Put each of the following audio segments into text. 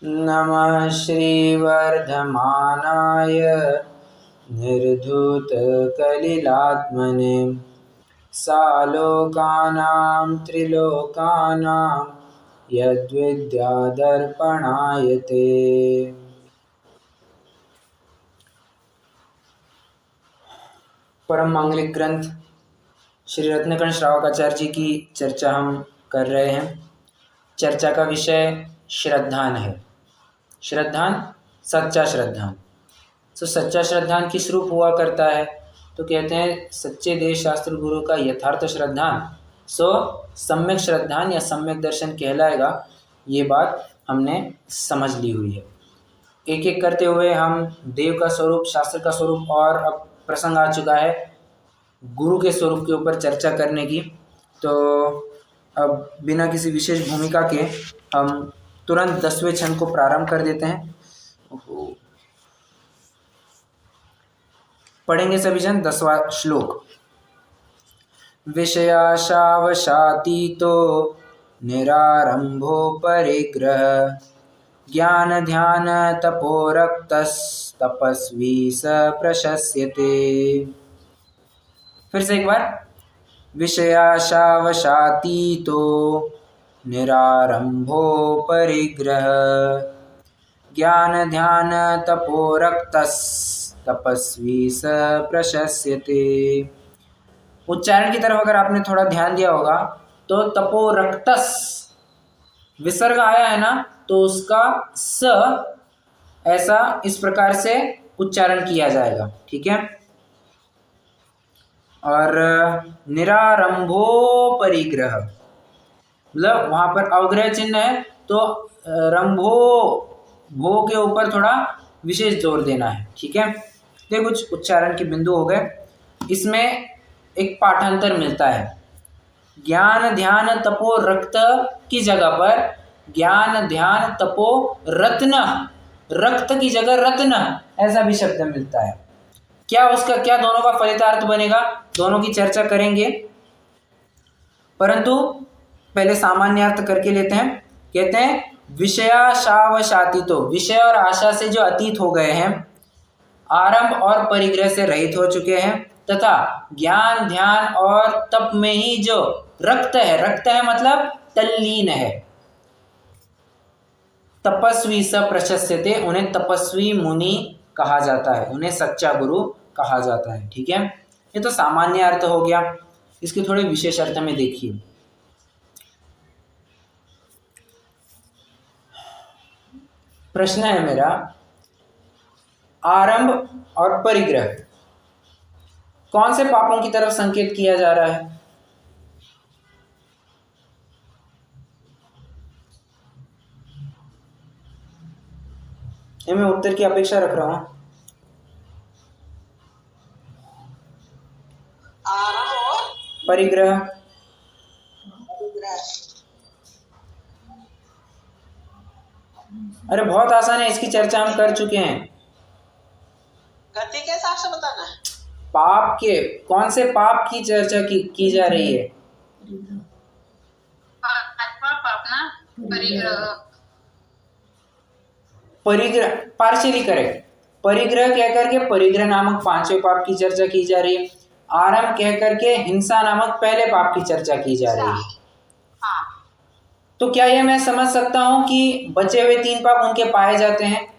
नमः श्रीवर्धमानाय निर्धूतकलिलात्मने सालोकानां त्रिलोकानां यद्विद्यादर्पणायते। परम मांगलिक ग्रंथ श्री रत्नकण श्रावकाचार्य जी की चर्चा हम कर रहे हैं। चर्चा का विषय श्रद्धान है। श्रद्धान, सच्चा श्रद्धान। तो सच्चा श्रद्धान किस रूप हुआ करता है? तो कहते हैं सच्चे देव शास्त्र गुरु का यथार्थ श्रद्धान सो सम्यक श्रद्धान या सम्यक दर्शन कहलाएगा। ये बात हमने समझ ली हुई है। एक एक करते हुए हम देव का स्वरूप, शास्त्र का स्वरूप और अब प्रसंग आ चुका है गुरु के स्वरूप के ऊपर चर्चा करने की। तो अब बिना किसी विशेष भूमिका के हम तुरंत 10वें छंद को प्रारंभ कर देते हैं। पढ़ेंगे सभी जन 10वां श्लोक। विषयाशावशातीतो निरारंभो परिग्रह ज्ञान ध्यान तपोरक्तस्तपस्वी स प्रशस्यते। फिर से एक बार। विषयाशावशातीतो निरारंभो परिग्रह ज्ञान ध्यान तपोरक्तस्तपस्वी स प्रशस्यते। उच्चारण की तरफ अगर आपने थोड़ा ध्यान दिया होगा तो तपोरक्तस विसर्ग आया है ना, तो उसका स ऐसा इस प्रकार से उच्चारण किया जाएगा, ठीक है। और निरारंभो परिग्रह मतलब वहां पर अवग्रह चिन्ह है, तो रंभो भो के ऊपर थोड़ा विशेष जोर देना है, ठीक है। ये कुछ उच्चारण के बिंदु हो गए। इसमें एक पाठांतर मिलता है। ज्ञान ध्यान तपो रक्त की जगह पर ज्ञान ध्यान तपो रत्न, रक्त की जगह रत्न ऐसा भी शब्द मिलता है। क्या उसका क्या दोनों का फलितार्थ बनेगा, दोनों की चर्चा करेंगे, परंतु पहले सामान्य अर्थ करके लेते हैं। कहते हैं विषयाशावशातीतो, विषय और आशा से जो अतीत हो गए हैं, आरंभ और परिग्रह से रहित हो चुके हैं, तथा ज्ञान ध्यान और तप में ही जो रक्त है, रक्त है मतलब तल्लीन है, तपस्वी स प्रशस्यते, उन्हें तपस्वी मुनि कहा जाता है, उन्हें सच्चा गुरु कहा जाता है, ठीक है। ये तो सामान्य अर्थ हो गया। इसके थोड़े विशेष अर्थ में देखिए। प्रश्न है मेरा, आरंभ और परिग्रह कौन से पापों की तरफ संकेत किया जा रहा है? मैं उत्तर की अपेक्षा रख रहा हूं। परिग्रह, अरे बहुत आसान है, इसकी चर्चा हम कर चुके हैं। गति के हिसाब से बताना है। पाप के कौन से पाप की चर्चा की जा रही है? परिग्रह पार्शियली करेक्ट। परिग्रह कह करके परिग्रह नामक 5वें पाप की चर्चा की जा रही है। आरंभ कह करके हिंसा नामक पहले पाप की चर्चा की जा रही है। तो क्या ये मैं समझ सकता हूं कि बचे हुए 3 पाप उनके पाए जाते हैं?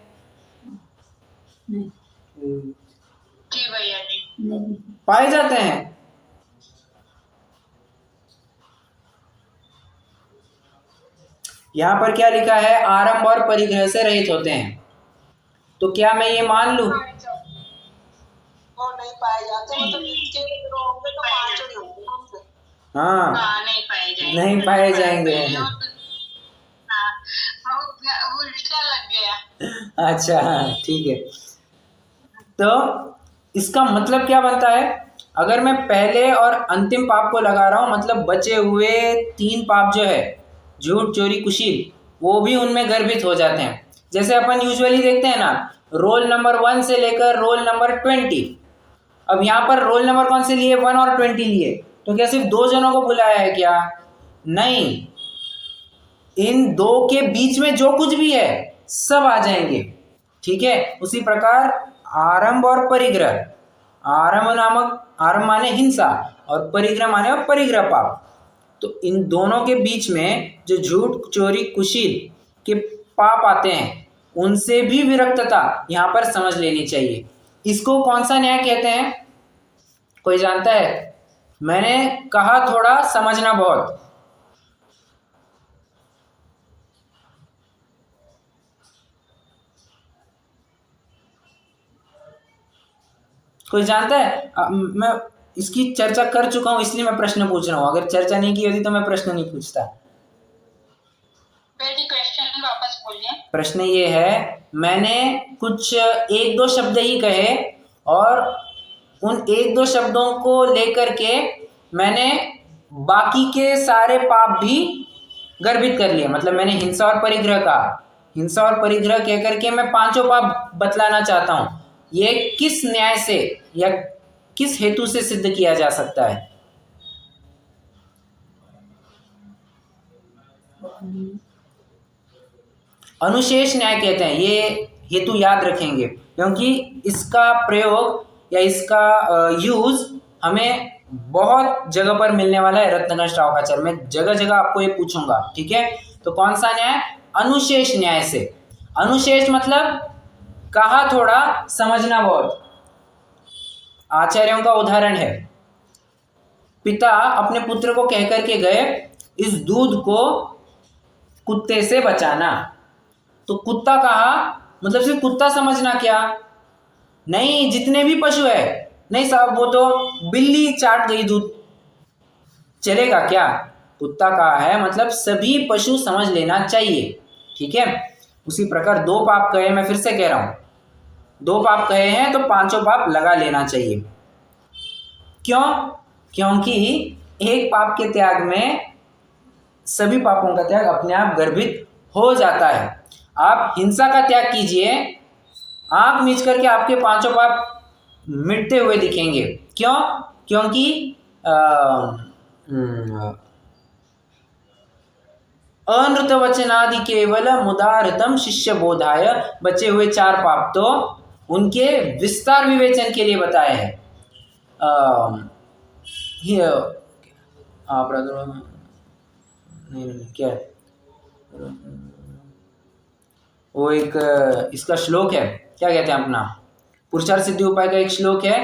जी भैया जी, पाए जाते हैं। यहाँ पर क्या लिखा है? आरंभ और परिग्रह से रहित होते हैं। तो क्या मैं ये मान लूं? वो नहीं पाए जाते, मतलब जिसके होंगे तो 5 ही होंगे। हाँ, नहीं पाए जाएंगे, नहीं पाए जाएंगे। उल्टा लग गया। अच्छा, ठीक है। तो इसका मतलब क्या बनता है? अगर मैं पहले और अंतिम पाप को लगा रहा हूं, मतलब बचे हुए 3 पाप जो है, झूठ चोरी कुशील, वो भी उनमें गर्भित हो जाते हैं। जैसे अपन यूजुअली देखते हैं ना, रोल नंबर 1 से लेकर रोल नंबर 20। अब यहाँ पर रोल नंबर कौन से लिए? 1 और 20 लिए। तो क्या सिर्फ 2 जनों को बुलाया है क्या? नहीं, इन 2 के बीच में जो कुछ भी है सब आ जाएंगे। ठीक है, उसी प्रकार आरंभ और परिग्रह, आरंभ माने हिंसा और परिग्रह माने परिग्रह पाप। तो इन दोनों के बीच में जो झूठ, चोरी, कुशील के पाप आते हैं उनसे भी विरक्तता यहाँ पर समझ लेनी चाहिए। इसको कौन सा न्याय कहते हैं, कोई जानता है? मैंने कहा थोड़ा, समझना बहुत। कोई जानता है? मैं इसकी चर्चा कर चुका हूं इसलिए मैं प्रश्न पूछ रहा हूं। अगर चर्चा नहीं की होती तो मैं प्रश्न नहीं पूछता। क्वेश्चन वापस बोलिए। प्रश्न ये है, मैंने कुछ एक दो शब्द ही कहे और उन एक दो शब्दों को लेकर के मैंने बाकी के सारे पाप भी गर्भित कर लिए। मतलब मैंने हिंसा और परिग्रह कहा, हिंसा और परिग्रह कह करके मैं पांचों पाप बतलाना चाहता हूं। ये किस न्याय से या किस हेतु से सिद्ध किया जा सकता है? अनुशेष न्याय कहते हैं। ये हेतु याद रखेंगे क्योंकि इसका प्रयोग या इसका यूज हमें बहुत जगह पर मिलने वाला है। रत्नगण श्रावकाचार्य में जगह जगह आपको ये पूछूंगा। ठीक है, तो कौन सा न्याय? अनुशेष न्याय से। अनुशेष मतलब कहा थोड़ा, समझना बहुत। आचार्यों का उदाहरण है, पिता अपने पुत्र को कहकर के गए, इस दूध को कुत्ते से बचाना। तो कुत्ता कहा, मतलब सिर्फ कुत्ता समझना क्या? नहीं, जितने भी पशु है। नहीं साहब, वो तो बिल्ली चाट गई दूध, चलेगा क्या? कुत्ता कहा है मतलब सभी पशु समझ लेना चाहिए। ठीक है, उसी प्रकार दो पाप कहे, मैं फिर से कह रहा हूं, दो पाप कहे हैं तो पांचों पाप लगा लेना चाहिए। क्यों? क्योंकि एक पाप के त्याग में सभी पापों का त्याग अपने आप गर्भित हो जाता है। आप हिंसा का त्याग कीजिए, आंख मीच करके आपके पांचों पाप मिटते हुए दिखेंगे। क्यों? क्योंकि अनृतवचनादि केवल मुदारतम शिष्य बोधाय, बचे हुए चार पाप तो उनके विस्तार विवेचन के लिए बताए हैं। नहीं क्या है वो, एक इसका श्लोक है, क्या कहते हैं अपना पुरुषार्थ सिद्धि उपाय का एक श्लोक है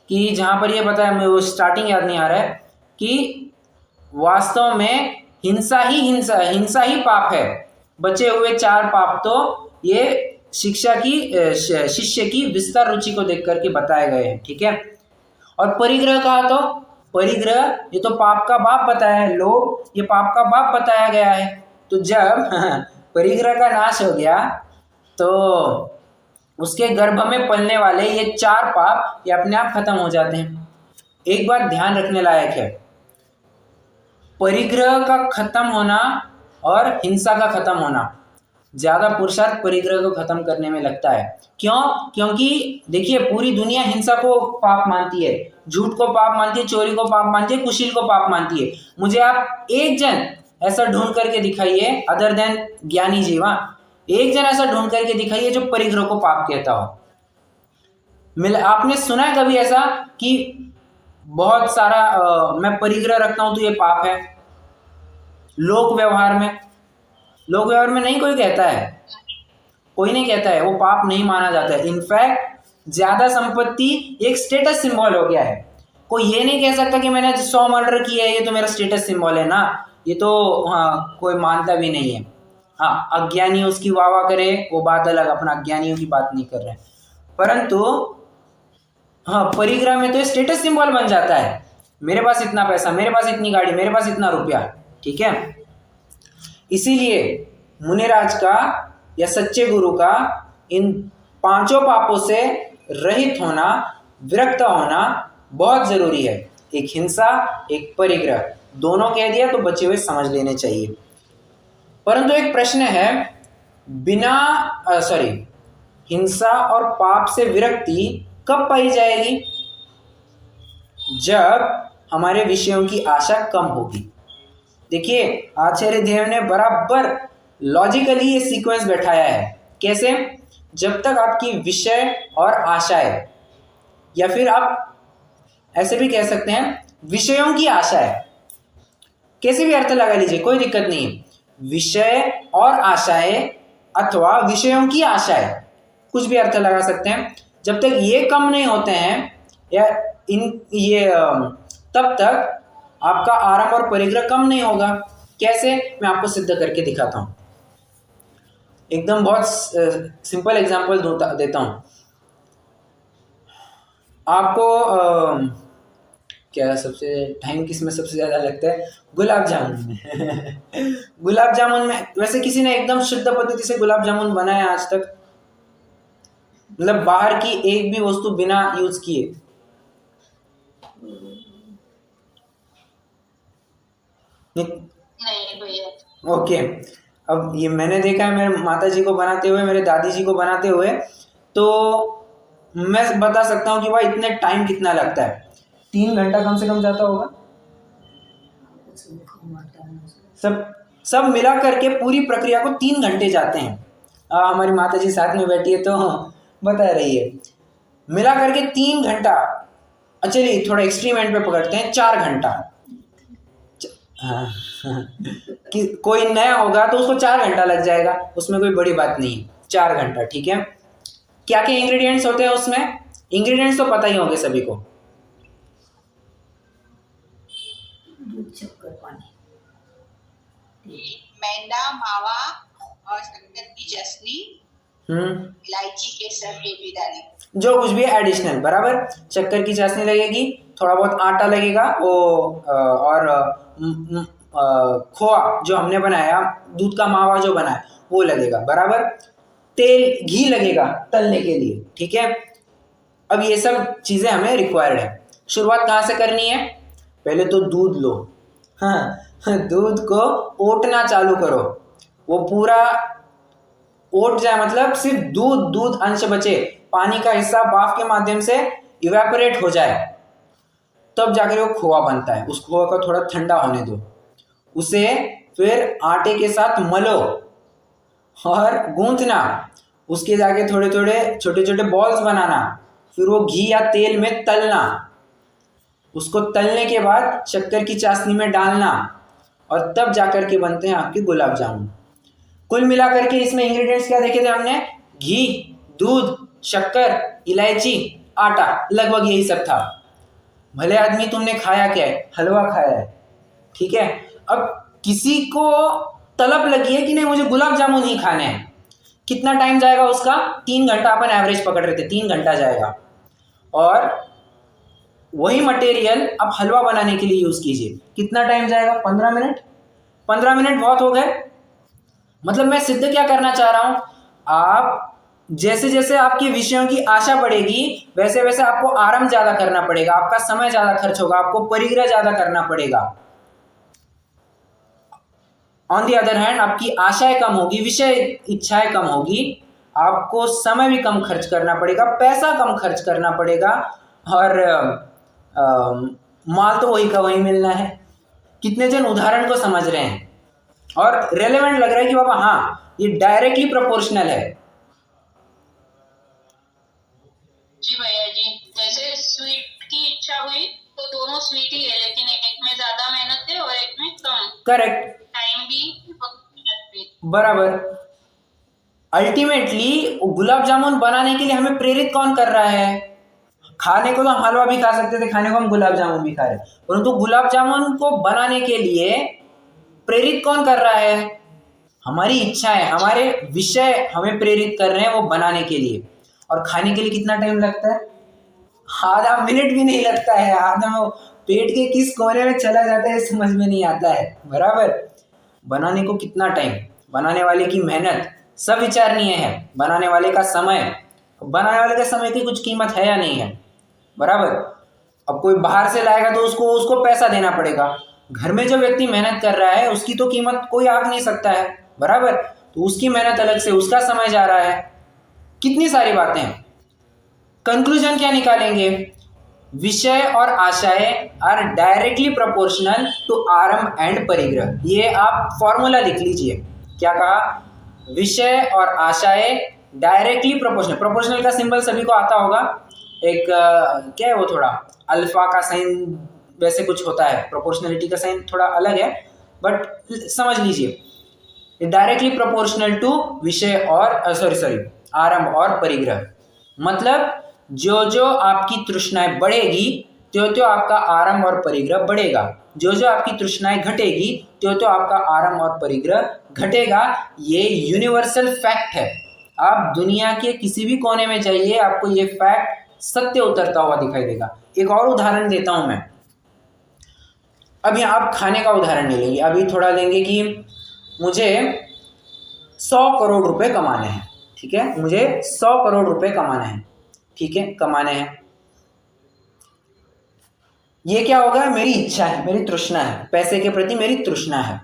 कि जहां पर ये बताया, मैं वो स्टार्टिंग याद नहीं आ रहा है, कि वास्तव में हिंसा ही पाप है। बचे हुए चार पाप तो ये शिष्य की विस्तार रुचि को देख करके बताए गए हैं। ठीक है, और परिग्रह कहा तो परिग्रह, ये तो पाप का बाप बताया है। लोभ, ये पाप का बाप बताया गया है। तो जब परिग्रह का नाश हो गया तो उसके गर्भ में पलने वाले ये चार पाप ये अपने आप खत्म हो जाते हैं। एक बात ध्यान रखने लायक है, परिग्रह का खत्म होना और हिंसा का खत्म होना, ज्यादा पुरुषार्थ परिग्रह को खत्म करने में लगता है। क्यों? क्योंकि देखिए, पूरी दुनिया हिंसा को पाप मानती है, झूठ को पाप मानती है, चोरी को पाप मानती है, कुशील को पाप मानती है। मुझे आप एक जन ऐसा ढूंढ करके दिखाइए, अदर देन ज्ञानी जीवा, एक जन ऐसा ढूंढ करके दिखाइए जो परिग्रह को पाप कहता हो। आपने सुना है कभी ऐसा कि बहुत सारा मैं परिग्रह रखता हूं तो ये पाप है? लोक व्यवहार में नहीं कोई कहता है, कोई नहीं कहता है, वो पाप नहीं माना जाता है। इनफैक्ट ज्यादा संपत्ति एक स्टेटस सिंबल हो गया है। कोई ये नहीं कह सकता कि मैंने 100 मर्डर किया है, ये तो मेरा स्टेटस सिंबल है ना, ये तो हाँ कोई मानता भी नहीं है। हाँ, अज्ञानी उसकी वाह करे वो बात अलग, अपना अज्ञानियों की बात नहीं कर रहे हैं, परंतु हाँ परिग्रह में तो ये स्टेटस सिंबल बन जाता है। मेरे पास इतना पैसा, मेरे पास इतनी गाड़ी, मेरे पास इतना रुपया। ठीक है, इसीलिए मुनिराज का या सच्चे गुरु का इन पांचों पापों से रहित होना, विरक्त होना बहुत जरूरी है। एक हिंसा, एक परिग्रह, दोनों कह दिया तो बचे हुए समझ लेने चाहिए। परंतु एक प्रश्न है, हिंसा और पाप से विरक्ति कब पाई जाएगी? जब हमारे विषयों की आशा कम होगी। देखिए, आचार्य देव ने बराबर लॉजिकली ये सीक्वेंस बैठाया है। कैसे? जब तक आपकी विषय और आशाएं, या फिर आप ऐसे भी कह सकते हैं विषयों की आशाएं, कैसे भी अर्थ लगा लीजिए, कोई दिक्कत नहीं है। विषय और आशाएं अथवा विषयों की आशाएं, कुछ भी अर्थ लगा सकते हैं। जब तक ये कम नहीं होते हैं या तब तक आपका आरंभ और परिग्रह कम नहीं होगा। कैसे? मैं आपको सिद्ध करके दिखाता हूं। एकदम बहुत सिंपल एग्जांपल देता हूं आपको। क्या सबसे टाइम किस में सबसे ज़्यादा लगता है? गुलाब जामुन में। गुलाब जामुन में वैसे किसी ने एकदम शुद्ध पद्धति से गुलाब जामुन बनाया आज तक? मतलब बाहर की एक भी वस्तु बिना यूज किए? नहीं भैया। ओके, अब ये मैंने देखा है मेरे माता जी को बनाते हुए, मेरे दादी जी को बनाते हुए, तो मैं बता सकता हूँ कि भाई इतने टाइम कितना लगता है। 3 घंटा कम से कम जाता होगा। सब मिला करके पूरी प्रक्रिया को 3 घंटे जाते हैं। हमारी माता जी साथ में बैठी है तो बता रही है, मिला करके 3 घंटा। चलिए थोड़ा एक्सट्रीम एंड पे पकड़ते हैं, 4 घंटा। कि कोई नया होगा तो उसको 4 घंटा लग जाएगा, उसमें कोई बड़ी बात नहीं। 4 घंटा ठीक है। क्या क्या इंग्रेडिएंट्स होते हैं उसमें? इंग्रेडिएंट्स तो पता ही होंगे सभी को। दूध, शक्कर, पानी, मैदा, मावा और शक्कर की चटनी, इलायची, केसर, ये भी डाली, जो कुछ भी एडिशनल, बराबर। शक्कर की चाशनी लगेगी, थोड़ा बहुत आटा लगेगा, और खोआ जो हमने बनाया, दूध का मावा जो बनाया वो लगेगा, बराबर। तेल, घी लगेगा तलने के लिए, ठीक है। अब ये सब चीज़ें हमें रिक्वायर्ड है। शुरुआत कहाँ से करनी है? पहले तो दूध लो, हाँ, दूध को ओटना चालू करो। वो पूरा ओट जाए, मतलब सिर्फ दूध अंश बचे, पानी का हिस्सा भाप के माध्यम से इवेपोरेट हो जाए, तब जाकर वो खोआ बनता है। उस खोआ को थोड़ा ठंडा होने दो, उसे फिर आटे के साथ मलो और गूंथना, उसके जाके थोड़े थोड़े छोटे छोटे बॉल्स बनाना, फिर वो घी या तेल में तलना, उसको तलने के बाद शक्कर की चाशनी में डालना, और तब जाकर के बनते हैं आपके गुलाब जामुन। कुल मिलाकर के इसमें इंग्रेडिएंट्स क्या देखे थे हमने? घी, दूध, शक्कर, इलायची, आटा, लगभग यही सब था। भले आदमी तुमने खाया क्या है? हलवा खाया है, ठीक है। अब किसी को तलब लगी है कि नहीं मुझे गुलाब जामुन ही खाने हैं, कितना टाइम जाएगा उसका? 3 घंटा अपन एवरेज पकड़ रहे थे, 3 घंटा जाएगा। और वही मटेरियल अब हलवा बनाने के लिए यूज कीजिए, कितना टाइम जाएगा? 15 मिनट। 15 मिनट बहुत हो गए। मतलब मैं सिद्ध क्या करना चाह रहा हूं, आप जैसे जैसे आपके विषयों की आशा बढ़ेगी वैसे वैसे आपको आराम ज्यादा करना पड़ेगा, आपका समय ज्यादा खर्च होगा, आपको परिग्रह ज्यादा करना पड़ेगा। ऑन दी अदर हैंड आपकी आशाएं कम होगी, विषय इच्छाएं कम होगी, आपको समय भी कम खर्च करना पड़ेगा, पैसा कम खर्च करना पड़ेगा, और माल तो वही का वही मिलना है। कितने जन उदाहरण को समझ रहे हैं और रेलेवेंट लग रहा है कि बाबा हाँ ये डायरेक्टली प्रोपोर्शनल है। जी भैया जी, जैसे स्वीट की इच्छा हुई तो दोनों स्वीट ही है, लेकिन एक में ज्यादा मेहनत है और एक में कम। करेक्ट, टाइम भी, मेहनत भी, बराबर। अल्टीमेटली गुलाब जामुन बनाने के लिए हमें प्रेरित कौन कर रहा है? खाने को तो हम हलवा भी खा सकते थे, खाने को हम गुलाब जामुन भी खा रहे, परंतु गुलाब जामुन को बनाने के लिए प्रेरित कौन कर रहा है? हमारी इच्छाएं, हमारे विषय हमें प्रेरित कर रहे हैं वो बनाने के लिए। और खाने के लिए कितना टाइम लगता है? आधा मिनट भी नहीं लगता है, आधा वो पेट के किस कोने में चला जाता है समझ में नहीं आता है, बराबर। बनाने को कितना टाइम, बनाने वाले की मेहनत सब विचारणीय है, बनाने वाले का समय, बनाने वाले का समय की कुछ कीमत है या नहीं है, बराबर। अब कोई बाहर से लाएगा तो उसको पैसा देना पड़ेगा, घर में जो व्यक्ति मेहनत कर रहा है उसकी तो कीमत कोई आंक नहीं सकता है, बराबर। तो उसकी मेहनत अलग से, उसका समय जा रहा है, कितनी सारी बातें हैं। कंक्लूजन क्या निकालेंगे? विषय और आशाएं आर डायरेक्टली प्रोपोर्शनल टू आरंभ एंड परिग्रह। ये आप फॉर्मूला लिख लीजिए। क्या कहा? विषय और आशय डायरेक्टली प्रोपोर्शनल। प्रोपोर्शनल का सिंबल सभी को आता होगा, एक क्या है वो, थोड़ा अल्फा का साइन वैसे कुछ होता है, प्रोपोर्शनलिटी का साइन थोड़ा अलग है, बट समझ लीजिए डायरेक्टली प्रोपोर्शनल टू विषय और सॉरी आरंभ और परिग्रह। मतलब जो जो आपकी तृष्णाएं बढ़ेगी त्यों त्यों आपका आरंभ और परिग्रह बढ़ेगा, जो जो आपकी तृष्णाएं घटेगी त्यों त्यों आपका आरंभ और परिग्रह घटेगा। ये यूनिवर्सल फैक्ट है। आप दुनिया के किसी भी कोने में जाइए, आपको ये फैक्ट सत्य उतरता हुआ दिखाई देगा। एक और उदाहरण देता हूं मैं। अभी आप खाने का उदाहरण नहीं लेंगे, अभी थोड़ा लेंगे कि मुझे 100 करोड़ रुपए कमाने हैं, ठीक है, मुझे 100 करोड़ रुपए कमाने हैं, ठीक है, कमाने हैं। ये क्या होगा, मेरी इच्छा है, मेरी तृष्णा है, पैसे के प्रति मेरी तृष्णा है।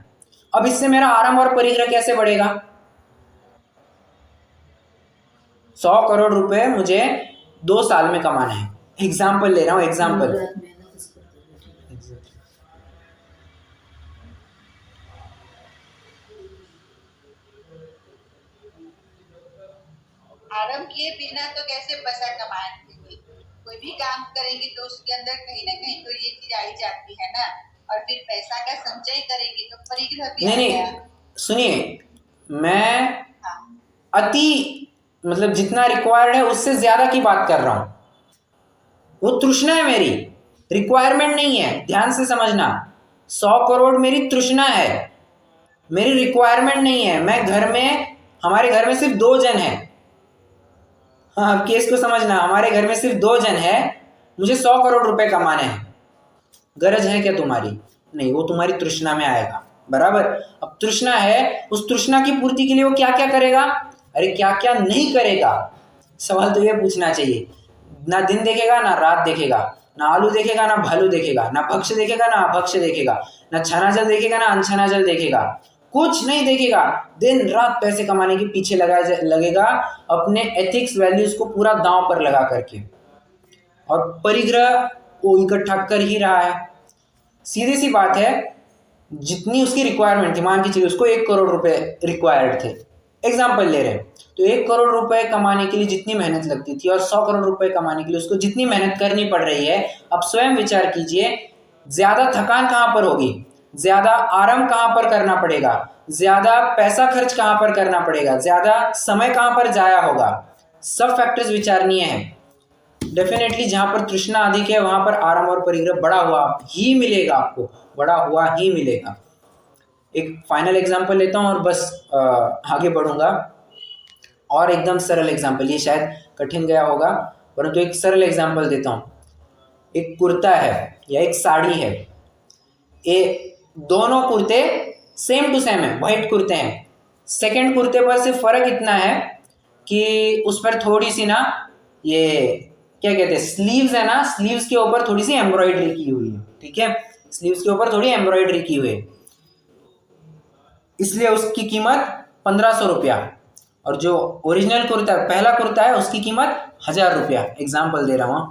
अब इससे मेरा आरंभ और परिग्रह कैसे बढ़ेगा? 100 करोड़ रुपए मुझे 2 साल में कमाना है, एग्जाम्पल ले रहा हूं, एग्जाम्पल। आराम किए बिना तो कैसे पैसा कमाएंगे? कोई भी काम करेंगे तो उसके अंदर कहीं ना कहीं तो ये चीज आ ही जाती है ना, और फिर पैसा का संचय करेंगे तो परिग्रह भी नहीं, सुनिए, मैं अति मतलब जितना रिक्वायर्ड है उससे ज्यादा की बात कर रहा हूं। वो तृष्णा है मेरी, रिक्वायरमेंट नहीं है, ध्यान से समझना। 100 करोड़ मेरी तृष्णा है, मेरी रिक्वायरमेंट नहीं है। मैं घर में, हमारे घर में सिर्फ 2 जन हैं। हाँ, अब केस को समझना, हमारे घर में सिर्फ 2 जन हैं, मुझे 100 करोड़ रुपए कमाने हैं। गरज है क्या तुम्हारी? नहीं, वो तुम्हारी तृष्णा में आएगा, बराबर। अब तृष्णा है, उस तृष्णा की पूर्ति के लिए वो क्या क्या करेगा? अरे क्या क्या नहीं करेगा? सवाल तो ये पूछना चाहिए। ना दिन देखेगा, ना रात देखेगा, ना आलू देखेगा, ना भालू देखेगा, ना भक्ष्य देखेगा, ना अभक्ष्य देखेगा, ना छना जल देखेगा, ना अनछना जल देखेगा, कुछ नहीं देखेगा। दिन रात पैसे कमाने के पीछे लगेगा, अपने एथिक्स वैल्यूज को पूरा दांव पर लगा करके, और परिग्रह वो इकट्ठा कर ही रहा है। सीधी सी बात है, जितनी उसकी रिक्वायरमेंट थी, मान के चलिए उसको 1 करोड़ रुपए रिक्वायर्ड थे, एग्जाम्पल ले रहे हैं, तो 1 करोड़ रुपए कमाने के लिए जितनी मेहनत लगती थी और 100 करोड़ रुपए कमाने के लिए उसको जितनी मेहनत करनी पड़ रही है, अब स्वयं विचार कीजिए, ज्यादा थकान कहां पर होगी, ज्यादा आराम कहां पर करना पड़ेगा, ज्यादा पैसा खर्च कहां पर करना पड़ेगा, ज्यादा समय कहां पर जाया होगा। सब फैक्टर्स विचारणीय है। डेफिनेटली जहां पर तृष्णा अधिक है वहां पर आराम और परिग्रह बढ़ा हुआ ही मिलेगा, आपको बढ़ा हुआ ही मिलेगा। एक फाइनल एग्जांपल लेता हूं और बस आगे बढ़ूंगा। और एकदम सरल एग्जांपल, ये शायद कठिन गया होगा, परंतु एक सरल एग्जांपल देता हूं। एक कुर्ता है या एक साड़ी है, ये दोनों कुर्ते सेम टू सेम है, व्हाइट कुर्ते हैं। सेकंड कुर्ते पर सिर्फ फर्क इतना है कि उस पर थोड़ी सी ना, ये क्या कहते हैं, स्लीव्स है ना, स्लीव्स के ऊपर थोड़ी सी एम्ब्रॉयडरी की हुई है, ठीक है, स्लीव्स के ऊपर थोड़ी एम्ब्रॉयडरी की हुई है, इसलिए उसकी कीमत 1500 रुपया। और जो ओरिजिनल कुर्ता, पहला कुर्ता है, उसकी कीमत 1000 रुपया। एग्जाम्पल दे रहा हूं।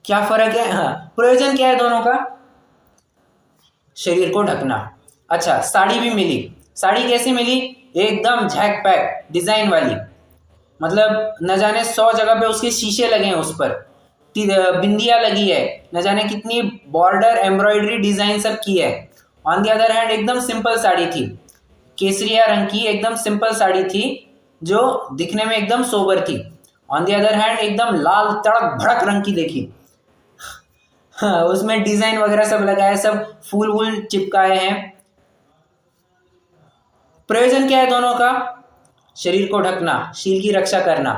क्या फर्क है? हाँ, प्रयोजन क्या है दोनों का? शरीर को ढकना। अच्छा, साड़ी भी मिली, साड़ी कैसे मिली? एकदम झैक पैक डिजाइन वाली, मतलब न जाने 100 जगह पे उसके शीशे लगे हैं, उस पर बिंदिया लगी है, न जाने कितनी बॉर्डर एम्ब्रॉयडरी डिजाइन सब की है। ऑन द अदर हैंड एकदम सिंपल साड़ी थी, केसरिया रंग की एकदम सिंपल साड़ी थी, जो दिखने में एकदम सोबर थी। ऑन द अदर हैंड एकदम लाल तड़क भड़क रंग की देखी, हाँ, उसमें डिजाइन वगैरह सब लगाए, सब फूल वूल चिपकाए हैं। प्रयोजन क्या है दोनों का? शरीर को ढकना, शील की रक्षा करना।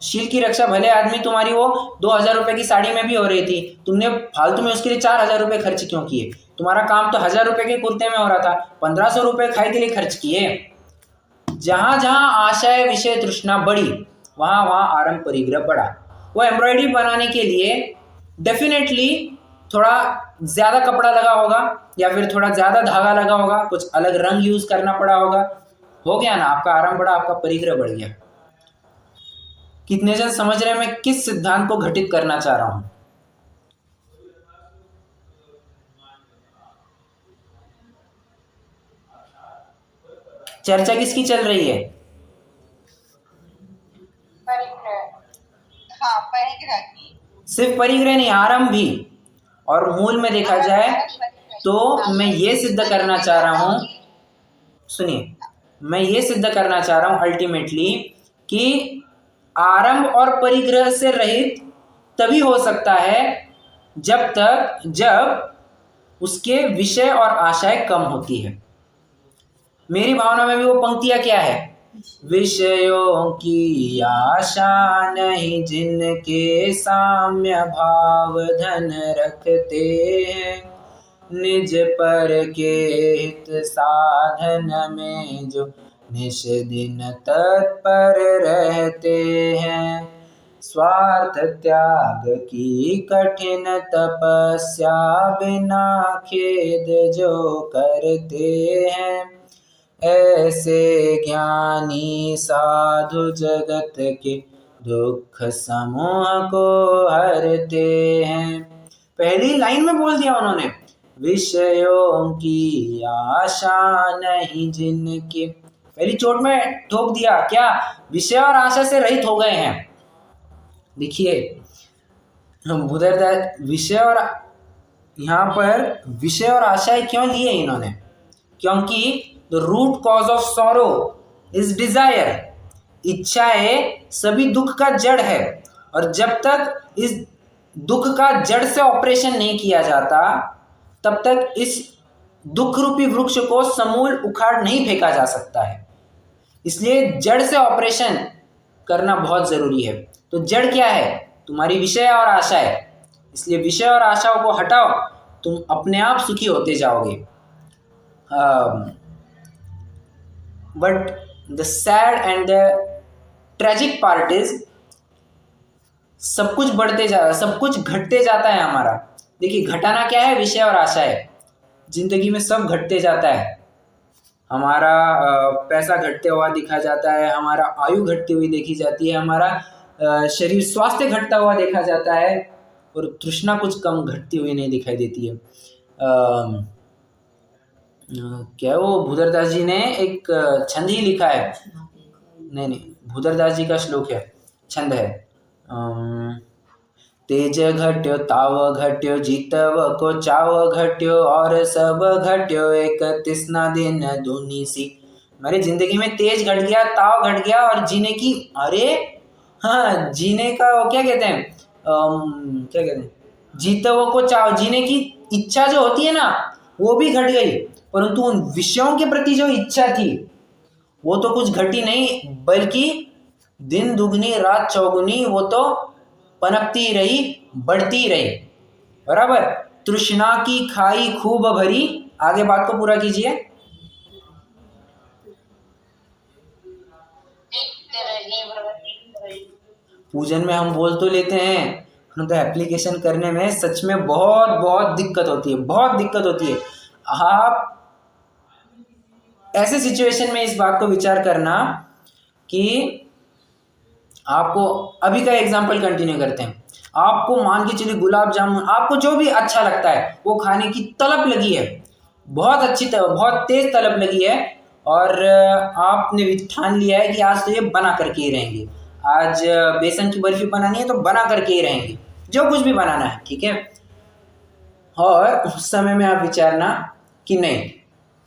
शील की रक्षा भले आदमी तुम्हारी वो 2000 रुपए की साड़ी में भी हो रही थी, तुमने फालतू में उसके लिए 4000 रुपए खर्च क्यों किए? तुम्हारा काम तो 1000 रुपए के कुर्ते में हो रहा था, 1500 रुपए खाई के लिए खर्च किए। जहां जहां आशय विषय तृष्णा बढ़ी, वहां वहां आरंभ परिग्रह बढ़ा। वो एम्ब्रॉयडरी बनाने के लिए डेफिनेटली थोड़ा ज्यादा कपड़ा लगा होगा, या फिर थोड़ा ज्यादा धागा लगा होगा, कुछ अलग रंग यूज करना पड़ा होगा। हो गया ना, आपका आराम बढ़ा, आपका परिग्रह बढ़ गया। कितने जन समझ रहे हैं मैं किस सिद्धांत को घटित करना चाह रहा हूं? चर्चा किसकी चल रही है? परिग्रह। हाँ, परिग्रह की। सिर्फ परिग्रह नहीं, आरंभ भी। और मूल में देखा जाए तो मैं ये सिद्ध करना चाह रहा हूँ, सुनिए, मैं ये सिद्ध करना चाह रहा हूँ अल्टीमेटली कि आरंभ और परिग्रह से रहित तभी हो सकता है जब उसके विषय और आशय कम होती है। मेरी भावना में भी वो पंक्तियां क्या है? विषयों की आशा नहीं जिनके साम्य भाव धन रखते हैं, निज पर के हित साधन में जो निश दिन तत्पर रहते हैं, स्वार्थ त्याग की कठिन तपस्या बिना खेद जो करते हैं, ऐसे ज्ञानी साधु जगत के दुख समूह को हरते हैं। पहली लाइन में बोल दिया उन्होंने, विषयों की आशा नहीं जिनके, पहली चोट में ठोक दिया क्या? विषय और आशा से रहित हो गए हैं। देखिए भूधरदास विषय और यहाँ पर विषय और आशा क्यों लिए इन्होंने? क्योंकि the root cause of sorrow is desire, इच्छाएं सभी दुख का जड़ है। और जब तक इस दुख का जड़ से ऑपरेशन नहीं किया जाता तब तक इस दुख रूपी वृक्ष को समूल उखाड़ नहीं फेंका जा सकता है। इसलिए जड़ से ऑपरेशन करना बहुत जरूरी है। तो जड़ क्या है? तुम्हारी विषय और आशा है। इसलिए विषय और आशाओं को हटाओ, तुम अपने आप सुखी होते जाओगे। But the sad and the tragic part is सब कुछ बढ़ते जा रहा है, सब कुछ घटते जाता है हमारा। देखिए घटाना क्या है? विषय और आशा है। जिंदगी में सब घटते जाता है। हमारा पैसा घटते हुआ दिखा जाता है, हमारा आयु घटती हुई देखी जाती है, हमारा शरीर स्वास्थ्य घटता हुआ देखा जाता है, और तृष्णा कुछ कम घटती हुई नहीं दिखाई देती है। क्या वो भूधरदास जी ने एक छंद ही लिखा है, नहीं भूधरदास जी का श्लोक है, छंद है, तेज घट्यो ताव घट्यो जीतव को चाव घट्यो और सब घट्यो एक तिस्ना दिन दूनी सी। मेरी जिंदगी में तेज घट गया, ताव घट गया, और जीने की, अरे हाँ, जीने का वो क्या कहते हैं, क्या कहते हैं, जीतव को चाव, जीने की इच्छा जो होती है ना वो भी घट गई, परंतु उन विषयों के प्रति जो इच्छा थी वो तो कुछ घटी नहीं, बल्कि दिन दुगनी रात चौगुनी वो तो पनपती रही, बढ़ती रही। बराबर। तृष्णा की खाई खूब भरी, आगे बात को पूरा कीजिए। पूजन में हम बोल तो लेते हैं, परंतु एप्लीकेशन करने में सच में बहुत बहुत दिक्कत होती है, बहुत दिक्कत होती है। आप ऐसे सिचुएशन में इस बात को विचार करना कि आपको अभी का एग्जाम्पल कंटिन्यू करते हैं। आपको मान के चलिए गुलाब जामुन, आपको जो भी अच्छा लगता है वो खाने की तलब लगी है, बहुत अच्छी बहुत तेज तलब लगी है, और आपने ठान लिया है कि आज तो ये बना करके ही रहेंगे, आज बेसन की बर्फी बनानी है तो बना करके ही रहेंगे, जो कुछ भी बनाना है, ठीक है। और उस समय में आप विचारना कि नहीं,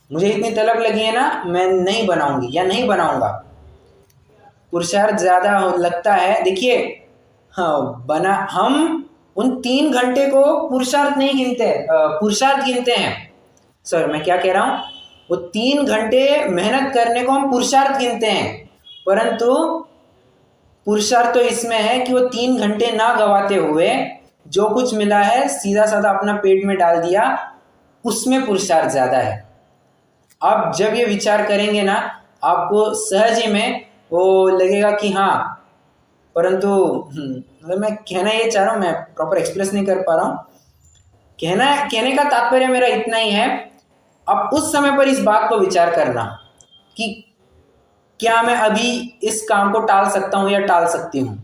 मुझे इतनी तलब लगी है ना, मैं नहीं बनाऊंगी या नहीं बनाऊंगा। पुरुषार्थ ज़्यादा लगता है। देखिए हाँ, हम उन 3 घंटे को पुरुषार्थ नहीं गिनते, पुरुषार्थ गिनते हैं। सर मैं क्या कह रहा हूँ, वो 3 घंटे मेहनत करने को हम पुरुषार्थ गिनते हैं, परंतु पुरुषार्थ तो इसमें है कि वो 3 घंटे ना गवाते हुए जो कुछ मिला है सीधा साधा अपना पेट में डाल दिया, उसमें पुरुषार्थ ज़्यादा है। आप जब ये विचार करेंगे ना, आपको सहज ही में वो लगेगा कि हाँ, परंतु मतलब मैं कहना ये चाह रहा हूँ, मैं प्रॉपर एक्सप्रेस नहीं कर पा रहा हूँ। कहने का तात्पर्य मेरा इतना ही है, अब उस समय पर इस बात को विचार करना कि क्या मैं अभी इस काम को टाल सकता हूँ या टाल सकती हूँ।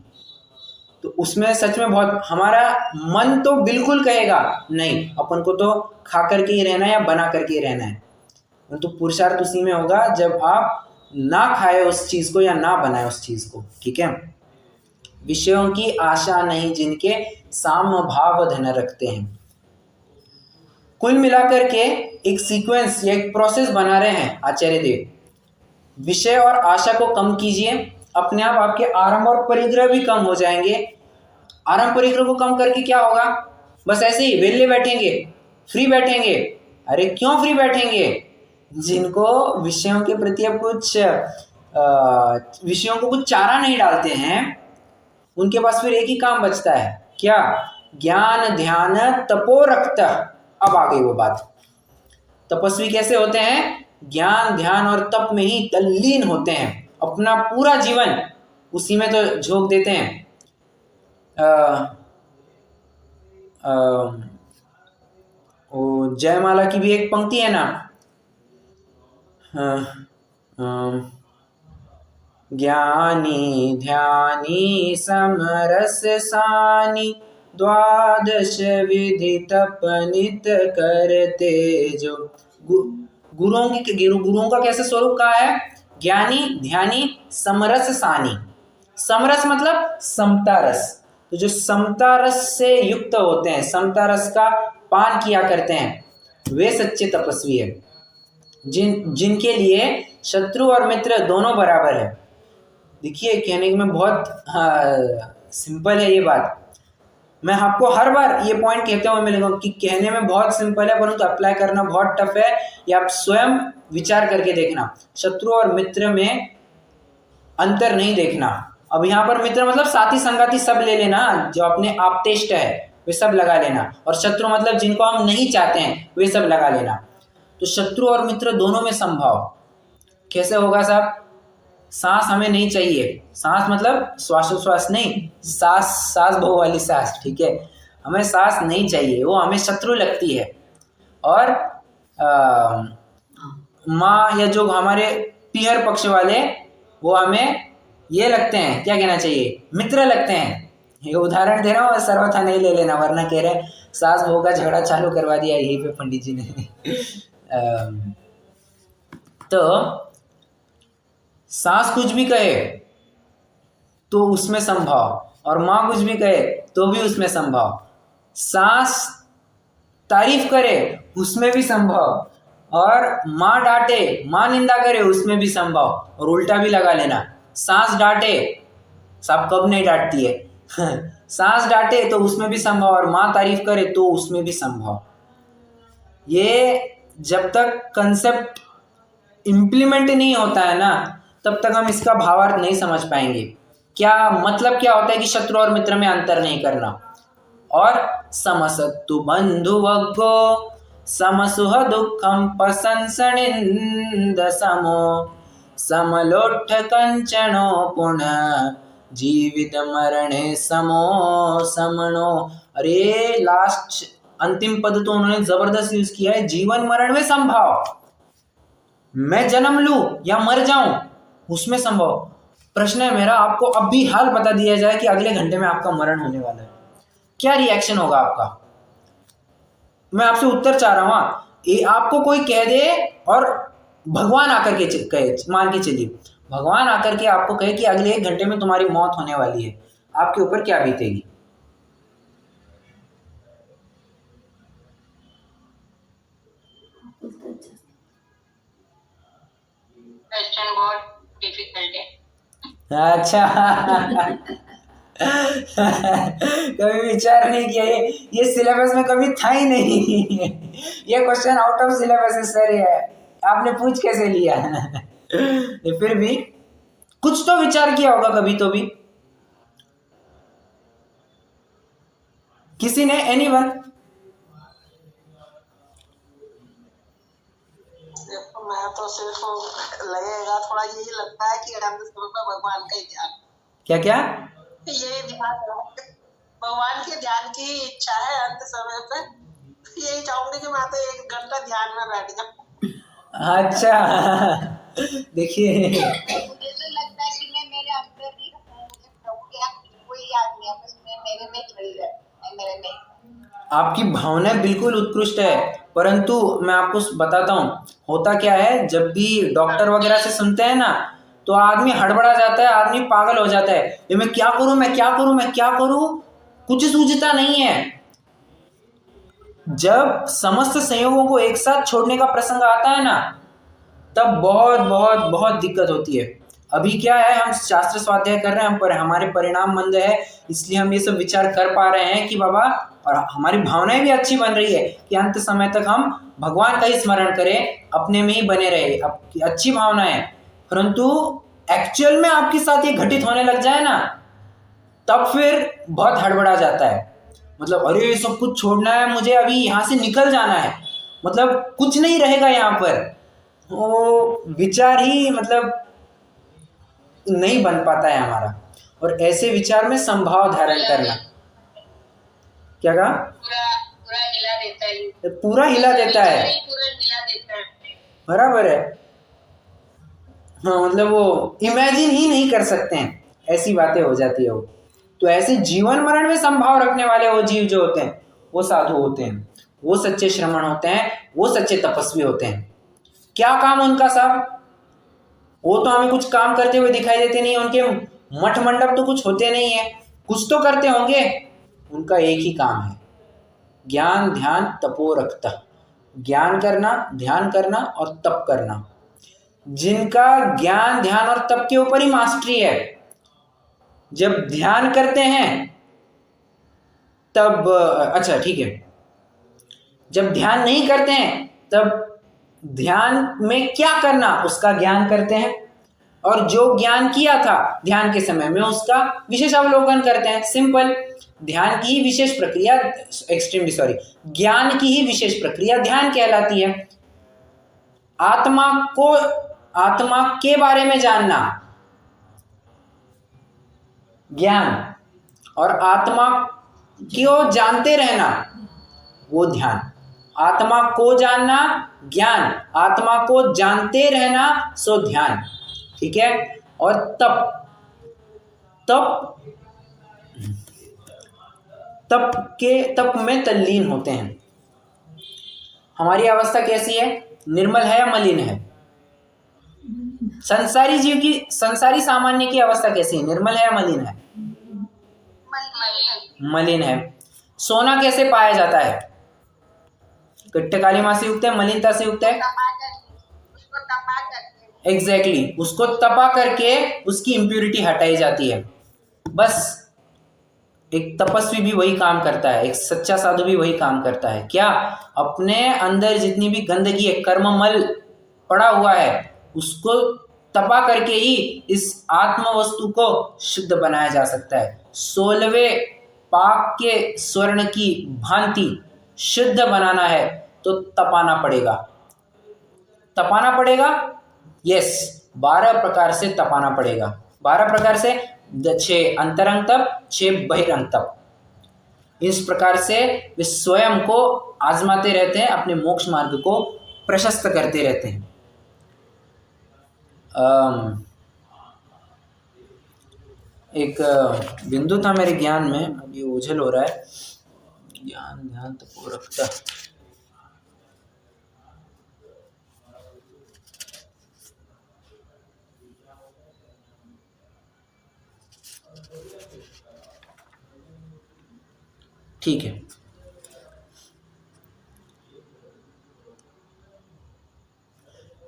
तो उसमें सच में बहुत हमारा मन तो बिल्कुल कहेगा नहीं, अपन को तो खा करके ही रहना है या बना करके ही रहना है। परंतु पुरुषार्थ उसी में होगा जब आप ना खाए उस चीज को या ना बनाए उस चीज को। ठीक है। विषयों की आशा नहीं जिनके साम भाव धन रखते हैं। कुल मिलाकर के एक सीक्वेंस या एक प्रोसेस बना रहे हैं आचार्य देव। विषय और आशा को कम कीजिए, अपने आप आपके आरंभ और परिग्रह भी कम हो जाएंगे। आरंभ परिग्रह को कम करके क्या होगा, बस ऐसे ही वेले बैठेंगे, फ्री बैठेंगे। अरे क्यों फ्री बैठेंगे? जिनको विषयों के प्रति अब कुछ विषयों को कुछ चारा नहीं डालते हैं, उनके पास फिर एक ही काम बचता है, क्या? ज्ञान ध्यान तपो रक्त। अब आ गई वो बात। तपस्वी कैसे होते हैं? ज्ञान ध्यान और तप में ही तल्लीन होते हैं, अपना पूरा जीवन उसी में तो झोंक देते हैं। जयमाला की भी एक पंक्ति है ना, ज्ञानी ध्यानी समरस सानी द्वादश विधि तपनित करते जो। गुरुओं का कैसे स्वरूप कहा है? ज्ञानी ध्यानी समरस सानी। समरस मतलब समता रस। तो जो समता रस से युक्त होते हैं, समता रस का पान किया करते हैं, वे सच्चे तपस्वी है। जिनके लिए शत्रु और मित्र दोनों बराबर है। देखिए कहने में बहुत सिंपल है ये बात। मैं आपको हर बार ये पॉइंट कहते हुए मिलेगा कि कहने में बहुत सिंपल है परंतु अप्लाई करना बहुत टफ है। ये आप स्वयं विचार करके देखना। शत्रु और मित्र में अंतर नहीं देखना। अब यहाँ पर मित्र मतलब साथी संगाती सब ले लेना, जो अपने आप्तेष्ट है वे सब लगा लेना, और शत्रु मतलब जिनको हम नहीं चाहते हैं वे सब लगा लेना। तो शत्रु और मित्र दोनों में संभाव कैसे होगा साहब? सांस हमें नहीं चाहिए। सांस मतलब श्वासोश्वास नहीं, सांस बहु वाली सांस। ठीक है, हमें सांस नहीं चाहिए, वो हमें शत्रु लगती है। और माँ या जो हमारे पीहर पक्ष वाले वो हमें ये लगते हैं, क्या कहना चाहिए, मित्र लगते हैं। ये उदाहरण दे रहा हूँ, सर्वथा नहीं ले लेना, वरना कह रहे सास बहू का झगड़ा चालू करवा दिया यहीं पे पंडित जी ने। तो सास कुछ भी कहे तो उसमें संभाव, और माँ कुछ भी कहे तो भी उसमें संभाव। सास तारीफ करे उसमें भी संभाव, और माँ डांटे, माँ निंदा करे उसमें भी संभाव। और उल्टा भी लगा लेना, सास डांटे, सब कब नहीं डांटती है सास डांटे तो उसमें भी संभाव, और माँ तारीफ करे तो उसमें भी संभाव। ये जब तक कंसेप्ट इम्प्लीमेंट नहीं होता है ना, तब तक हम इसका भावार्थ नहीं समझ पाएंगे। क्या मतलब क्या होता है कि शत्रु और मित्र में अंतर नहीं करना। और समसत्तु बंधु वग्गो समसुह दुखम पसंसनिंद समो समलोठ कंचनो पुनः जीवित मरणे समो समनो। अरे लास्ट अंतिम पद तो उन्होंने जबरदस्त यूज किया है, जीवन मरण में संभाव। मैं जन्म लूं या मर जाऊं उसमें संभव। प्रश्न है मेरा, आपको अब भी हाल बता दिया जाए कि अगले घंटे में आपका मरण होने वाला है, क्या रिएक्शन होगा आपका? मैं आपसे उत्तर चाह रहा हूं। आपको कोई कह दे और भगवान आकर के कहे, मान के चलिए भगवान आकर के आपको कहे कि अगले 1 घंटे में तुम्हारी मौत होने वाली है, आपके ऊपर क्या बीतेगी? क्वेश्चन बहुत डिफिकल्ट है। अच्छा कभी विचार नहीं किया, ये सिलेबस में कभी था ही नहीं ये क्वेश्चन आउट ऑफ सिलेबस है सर, ये आपने पूछ कैसे लिया फिर भी कुछ तो विचार किया होगा कभी तो भी किसी ने, एनीवन? मैं तो सिर्फ लगेगा थोड़ा, यही लगता है कि अंत समय पर भगवान का ही ध्यान। क्या क्या? ये ध्यान, भगवान के ध्यान की इच्छा है अंत समय पे। यही चाहूंगी कि मैं तो 1 घंटा ध्यान में बैठ जाऊं। अच्छा देखिए मुझे तो लगता है कि मैं मेरे अंदर ही हूँ, मुझे प्रभु के यहाँ कोई याद नहीं है, बस मैं मेरे में खड़ी है, मैं मेरे में। आपकी भावना बिल्कुल उत्कृष्ट है, परंतु मैं आपको बताता हूँ, होता क्या है, जब भी डॉक्टर वगैरह से सुनते हैं ना तो आदमी हड़बड़ा जाता है, आदमी पागल हो जाता है, ये मैं क्या करूं, मैं क्या करूं, मैं क्या करूं, कुछ सूझता नहीं है। जब समस्त संयोगों को एक साथ छोड़ने का प्रसंग आता है ना, तब बहुत बहुत बहुत दिक्कत होती है। अभी क्या है, हम शास्त्र स्वाध्याय कर रहे हैं, हम पर हमारे परिणाम मंद है, इसलिए हम ये सब विचार कर पा रहे हैं कि बाबा, और हमारी भावनाएं भी अच्छी बन रही है कि अंत समय तक हम भगवान का ही स्मरण करें, अपने में ही बने रहे, अच्छी भावना है। परंतु एक्चुअल में आपके साथ ये घटित होने लग जाए ना, तब फिर बहुत हड़बड़ा जाता है। मतलब अरे ये सब कुछ छोड़ना है मुझे, अभी यहाँ से निकल जाना है, मतलब कुछ नहीं रहेगा यहाँ पर, वो विचार ही मतलब नहीं बन पाता है हमारा। और ऐसे विचार में संभाव धारण करना, क्या कहा, पूरा पूरा हिला देता है, पूरा हिला देता है, पूरा हिला देता है। बराबर है। हाँ, मतलब वो इमेजिन ही नहीं कर सकते हैं, ऐसी बातें हो जाती है वो। तो ऐसे जीवन मरण में संभाव रखने वाले वो जीव जो होते हैं, वो साधु होते हैं, वो सच्चे श्रमण होते हैं, वो सच्चे तपस्वी होते हैं। क्या काम उनका साहब, वो तो हमें कुछ काम करते हुए दिखाई देते नहीं, उनके मठ मंडप तो कुछ होते नहीं है, कुछ तो करते होंगे। उनका एक ही काम है, ज्ञान ध्यान तपो रखता, ज्ञान करना, ध्यान करना और तप करना। जिनका ज्ञान ध्यान और तप के ऊपर ही मास्टरी है, जब ध्यान करते हैं तब अच्छा ठीक है, जब ध्यान नहीं करते हैं तब ध्यान में क्या करना उसका ज्ञान करते हैं, और जो ज्ञान किया था ध्यान के समय में उसका विशेष अवलोकन करते हैं। सिंपल, ध्यान की ही विशेष प्रक्रिया, एक्सट्रीमली सॉरी, ज्ञान की ही विशेष प्रक्रिया ध्यान कहलाती है। आत्मा को, आत्मा के बारे में जानना ज्ञान, और आत्मा को जानते रहना वो ध्यान। आत्मा को जानना ज्ञान, आत्मा को जानते रहना सो ध्यान, ठीक है। और तप में तल्लीन होते हैं। हमारी अवस्था कैसी है, निर्मल है या मलिन है? संसारी जीव की, संसारी सामान्य की अवस्था कैसी है, निर्मल है या मलिन है? मलिन है। सोना कैसे पाया जाता है? कट्ट कालिमा से युक्त है, मलिनता से युक्त है। उसको तपा करके एग्जैक्टली, उसको तपा करके उसकी इम्प्यूरिटी हटाई जाती है। बस एक तपस्वी भी वही काम करता है, एक सच्चा साधु भी वही काम करता है। क्या? अपने अंदर जितनी भी गंदगी है, कर्ममल पड़ा हुआ है, उसको तपा करके ही इस आत्म वस्तु को शुद्ध बनाया जा सकता है। 16वें पाक के स्वर्ण की भांति शुद्ध बनाना है तो तपाना पड़ेगा। तपाना पड़ेगा, यस, 12 प्रकार से तपाना पड़ेगा। 12 प्रकार से, 6 अंतरंग तप, 6 बहिरंग तप। इस प्रकार से वे स्वयं को आजमाते रहते हैं, अपने मोक्ष मार्ग को प्रशस्त करते रहते हैं। एक बिंदु था मेरे ज्ञान में, अभी ओझल हो रहा है। ज्ञान ध्यान तपो रखता, ठीक है।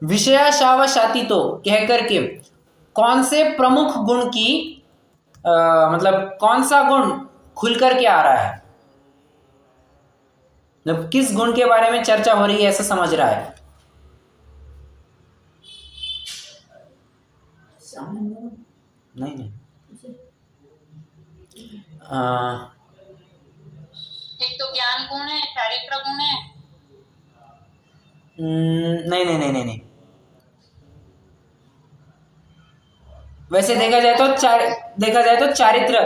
विषयाशावशाती तो कह करके कौन से प्रमुख गुण की मतलब कौन सा गुण खुल करके आ रहा है, मतलब किस गुण के बारे में चर्चा हो रही है ऐसा समझ रहा है? नहीं एक तो ज्ञान गुण है, चारित्र गुण है। नहीं। वैसे देखा जाए तो चारित्र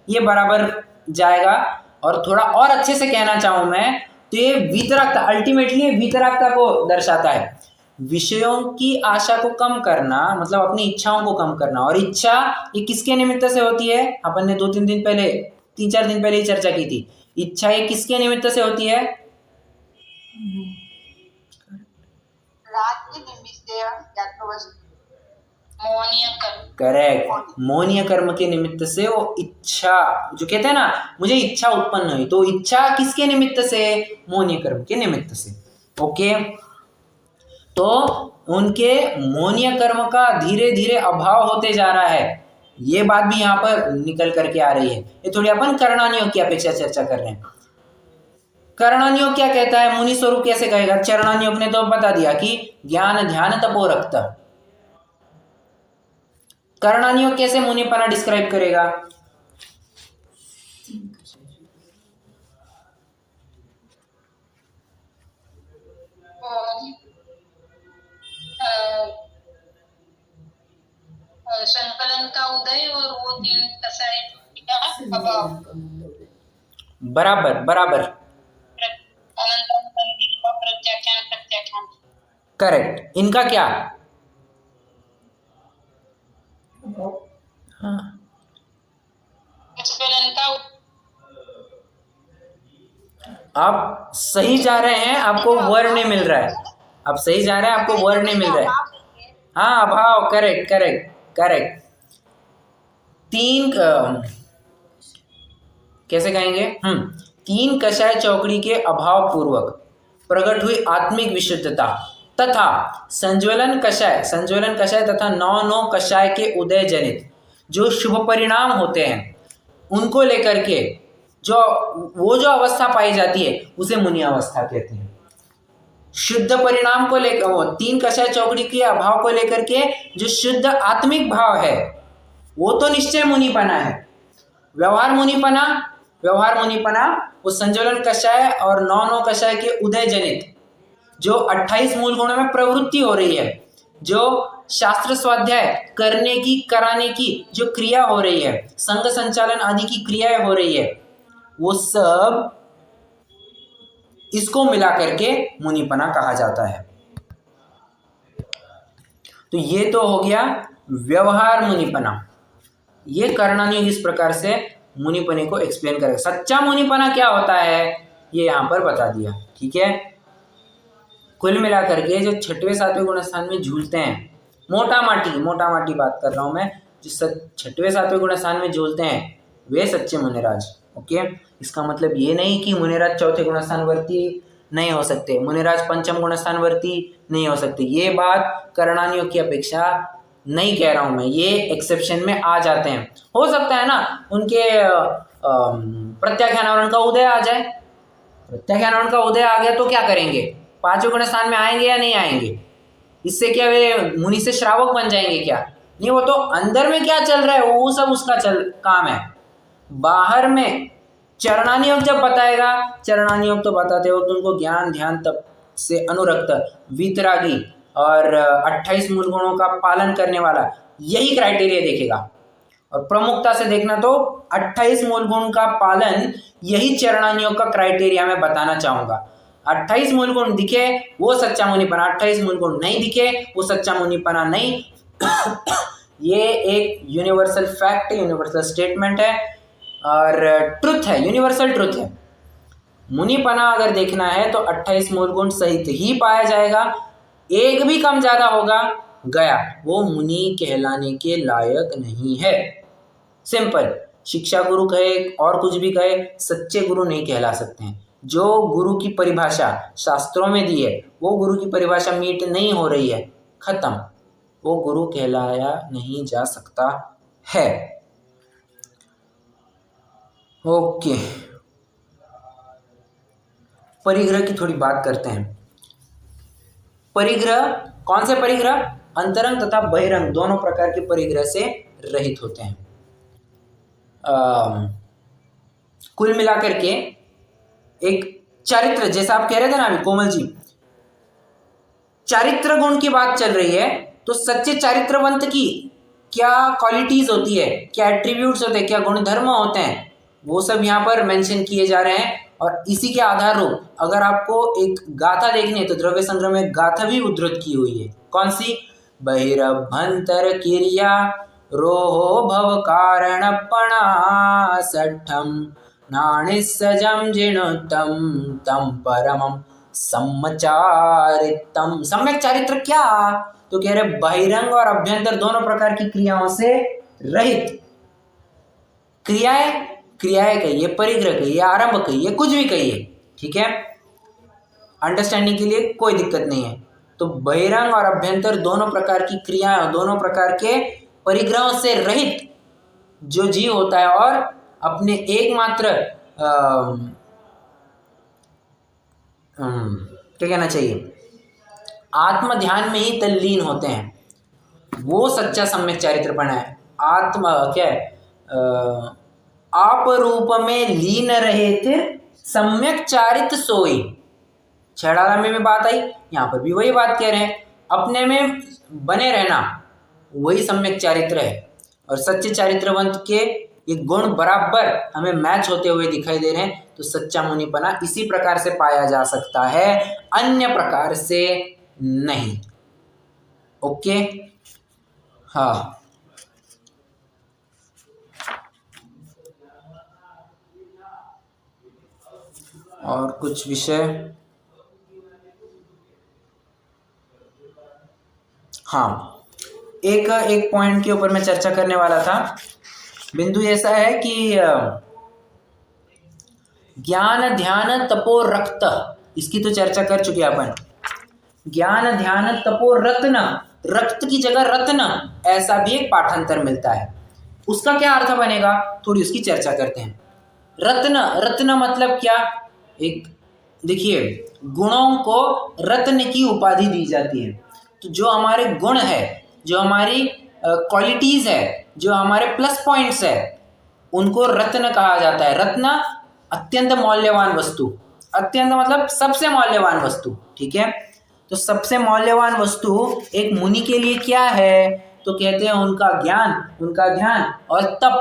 ये बराबर जाएगा। और थोड़ा और अच्छे से कहना चाहूं मैं तो ये वीतरागता, अल्टीमेटली वीतरागता को दर्शाता है। विषयों की आशा को कम करना मतलब अपनी इच्छाओं को कम करना। और इच्छा ये किसके निमित्त से होती है? अपन ने 3-4 दिन पहले ही चर्चा की थी। इच्छा ये किसके निमित्त से होती है? राग क्या ज्ञातवश मोहनीय कर्म। करेक्ट, मोहनीय कर्म के निमित्त से वो इच्छा, जो कहते हैं ना मुझे इच्छा उत्पन्न हुई, तो इच्छा किसके निमित्त से? मोहनीय कर्म के निमित्त से। ओके, तो उनके मोहनीय कर्म का धीरे धीरे अभाव होते जा रहा है, ये बात भी यहाँ पर निकल करके आ रही है। ये थोड़ी अपन करणानियोग की अपेक्षा चर्चा कर रहे हैं। करणानियोग क्या कहता है, मुनि स्वरूप कैसे कहेगा? चरणानियोग ने तो बता दिया कि ज्ञान ध्यान तपो रक्त। करणानियोग कैसे मुनिपना डिस्क्राइब करेगा? संकलन का उदय और वो तीन कसाय का अभाव। बराबर बराबर, अनंतम बंदी का प्रत्याख्यान प्रत्याख्यान। करेक्ट। इनका क्या? हाँ, संकलन का आप सही जा रहे हैं, आपको वर्ड नहीं मिल रहा है। आप सही जा रहे हैं, आपको वर्ड नहीं मिल रहा है। हाँ, अभाव, करेक्ट करेक्ट करेक्ट। तीन कैसे कहेंगे? तीन कषाय चौकड़ी के अभाव पूर्वक प्रकट हुई आत्मिक विशुद्धता तथा संज्वलन कषाय तथा नौ कषाय के उदय जनित जो शुभ परिणाम होते हैं, उनको लेकर के जो अवस्था पाई जाती है उसे मुनि अवस्था कहते हैं। शुद्ध परिणाम को लेकर, तीन कषाय चौकड़ी के अभाव को लेकर के जो शुद्ध आत्मिक भाव है वो तो निश्चय मुनिपना है। व्यवहार मुनिपना वो संज्वलन कषाय और नौ कषाय के उदय जनित जो 28 मूल गुणों में प्रवृत्ति हो रही है, जो शास्त्र स्वाध्याय करने की कराने की जो क्रिया हो रही है, संघ संचालन आदि की क्रियाएं हो रही है, वो सब इसको मिला करके मुनिपना कहा जाता है। तो ये तो हो गया व्यवहार मुनिपना। ये करणानियोग इस प्रकार से मुनिपने को एक्सप्लेन करेगा। सच्चा मुनिपना क्या होता है ये यहाँ पर बता दिया। ठीक है, कुल मिलाकर के जो 6वें 7वें गुण स्थान में झूलते हैं, मोटा माटी बात कर रहा हूँ मैं, जो 6वें 7वें गुण स्थान में झूलते हैं वे सच्चे मुनिराज। ओके, इसका मतलब ये नहीं कि मुनिराज चौथे गुण स्थान वर्ती नहीं हो सकते, मुनिराज पंचम गुण स्थान वर्ती नहीं हो सकते। ये बात करणानियोग की अपेक्षा नहीं कह रहा हूं मैं, ये एक्सेप्शन में आ जाते हैं। हो सकता है ना उनके प्रत्याख्यान का उदय आ जाए, प्रत्याख्यान का उदय आ गया तो क्या करेंगे? 5वें गुण स्थान में आएंगे या नहीं आएंगे? इससे क्या वे मुनि से श्रावक बन जाएंगे क्या? नहीं, वो तो अंदर में क्या चल रहा है वो सब उसका काम है। बाहर में चरणानियोग जब बताएगा, चरणानियोग तो बताते हो तो उनको ज्ञान ध्यान तप से अनुरक्त, वीतरागी और 28 मूल गुणों का पालन करने वाला, यही क्राइटेरिया देखेगा। और प्रमुखता से देखना तो 28 मूल गुण का पालन, यही चरणानियोग का क्राइटेरिया मैं बताना चाहूंगा। 28 मूल गुण दिखे वो सच्चा मुनिपना, 28 मूल गुण नहीं दिखे वो सच्चा मुनिपना नहीं। ये एक यूनिवर्सल फैक्ट है, यूनिवर्सल स्टेटमेंट है और ट्रुथ है, यूनिवर्सल ट्रुथ है। मुनिपना अगर देखना है तो 28 मूल गुण सहित ही पाया जाएगा। एक भी कम ज्यादा होगा गया, वो मुनि कहलाने के लायक नहीं है। सिंपल, शिक्षा गुरु कहे और कुछ भी कहे, सच्चे गुरु नहीं कहला सकते हैं। जो गुरु की परिभाषा शास्त्रों में दी है वो गुरु की परिभाषा मीट नहीं हो रही है, खत्म, वो गुरु कहलाया नहीं जा सकता है। ओके, परिग्रह की थोड़ी बात करते हैं। परिग्रह, कौन से परिग्रह? अंतरंग तथा बहिरंग दोनों प्रकार के परिग्रह से रहित होते हैं। कुल मिलाकर के एक चारित्र, जैसा आप कह रहे थे ना अभी कोमल जी, चारित्र गुण की बात चल रही है, तो सच्चे चारित्रवंत की क्या क्वालिटीज होती है, क्या एट्रीब्यूट्स होते हैं, क्या गुणधर्म होते हैं, वो सब यहाँ पर मेंशन किए जा रहे हैं। और इसी के आधार रूप अगर आपको एक गाथा देखनी है तो द्रव्य संग्रह में गाथा भी उद्धृत की हुई है। कौन सी? बहिरभ्यंतर क्रिया रोहो भव कारणपणा सठम नाणिसजम जिणुतम तम परमम सम्यचारितम। सम्यक चारित्र क्या? तो तो कह रहे बहिरंग और अभ्यंतर दोनों प्रकार की क्रियाओं से रहित। क्रियाएं कहिए, परिग्रह कहिए, आरंभ कहिए, कुछ भी कहिए, ठीक है, अंडरस्टैंडिंग के लिए कोई दिक्कत नहीं है। तो बहिरंग और अभ्यंतर दोनों प्रकार की क्रियाएं, दोनों प्रकार के परिग्रहों से रहित जो जीव होता है और अपने एकमात्र क्या कहना चाहिए, आत्म ध्यान में ही तल्लीन होते हैं, वो सच्चा सम्यक चारित्रपण है। आत्मा क्या है, आप रूप में लीन रहे थे सम्यक चारित सोई। छेड़ाला में भी बात आई, यहाँ पर भी वही बात कह रहे हैं, अपने में बने रहना वही सम्यक चारित्र है। और सच्चे चारित्रवंत के ये गुण बराबर हमें मैच होते हुए दिखाई दे रहे हैं। तो सच्चा मुनिपना इसी प्रकार से पाया जा सकता है, अन्य प्रकार से नहीं। ओके, हाँ, और कुछ विषय, हाँ, एक पॉइंट के ऊपर मैं चर्चा करने वाला था। बिंदु ऐसा है कि ज्ञान ध्यान तपो रक्त, इसकी तो चर्चा कर चुके अपन। ज्ञान ध्यान तपो रत्न, रक्त की जगह रत्न, ऐसा भी एक पाठांतर मिलता है। उसका क्या अर्थ बनेगा, थोड़ी उसकी चर्चा करते हैं। रत्न मतलब क्या, एक देखिए, गुणों को रत्न की उपाधि दी जाती है। तो जो हमारे गुण है, जो हमारी क्वालिटीज है, जो हमारे प्लस पॉइंट्स है, उनको रत्न कहा जाता है। रत्न अत्यंत मौल्यवान वस्तु, अत्यंत मतलब सबसे मौल्यवान वस्तु, ठीक है। तो सबसे मौल्यवान वस्तु एक मुनि के लिए क्या है, तो कहते हैं उनका ज्ञान, उनका ध्यान और तप।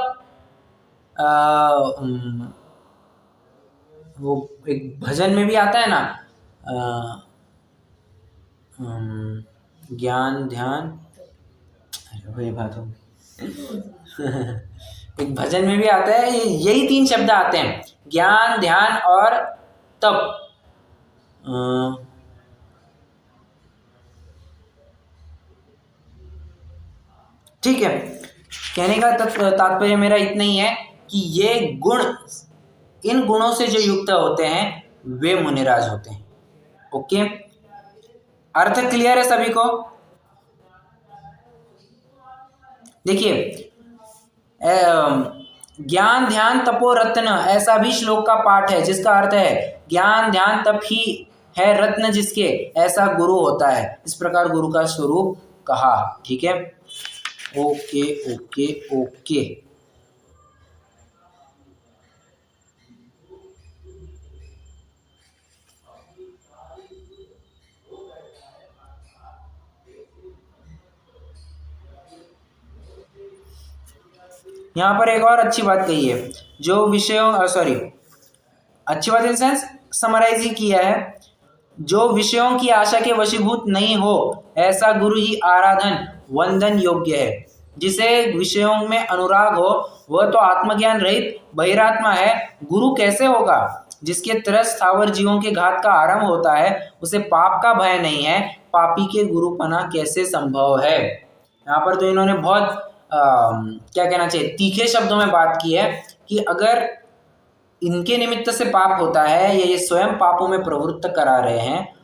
वो एक भजन में भी आता है ना, ज्ञान ध्यान, वही बात हो एक भजन में भी आता है, यही 3 शब्द आते हैं, ज्ञान ध्यान और तप। ठीक है, कहने का तात्पर्य मेरा इतना ही है कि ये गुण, इन गुणों से जो युक्त होते हैं वे मुनिराज होते हैं। ओके, अर्थ क्लियर है सभी को? देखिए, ज्ञान ध्यान तपो रत्न, ऐसा भी श्लोक का पाठ है जिसका अर्थ है ज्ञान ध्यान तप ही है रत्न जिसके, ऐसा गुरु होता है। इस प्रकार गुरु का स्वरूप कहा, ठीक है। ओके ओके ओके, यहाँ पर एक और अच्छी बात कही है, जो विषयों अच्छी बात इन सेंस समराइज ही किया है, जो विषयों की आशा के वशीभूत नहीं हो ऐसा गुरु ही आराधन वंदन योग्य है। जिसे विषयों में अनुराग हो वह तो आत्मज्ञान रहित बहिरात्मा है। गुरु कैसे होगा, जिसके तरह स्थावर जीवों के घात का आरंभ होता है, उसे पाप का भय नहीं है, पापी के गुरुपना कैसे संभव है। यहाँ पर तो इन्होंने बहुत क्या कहना चाहिए, तीखे शब्दों में बात की है कि अगर इनके निमित्त से पाप होता है या ये स्वयं पापों में प्रवृत्त करा रहे हैं,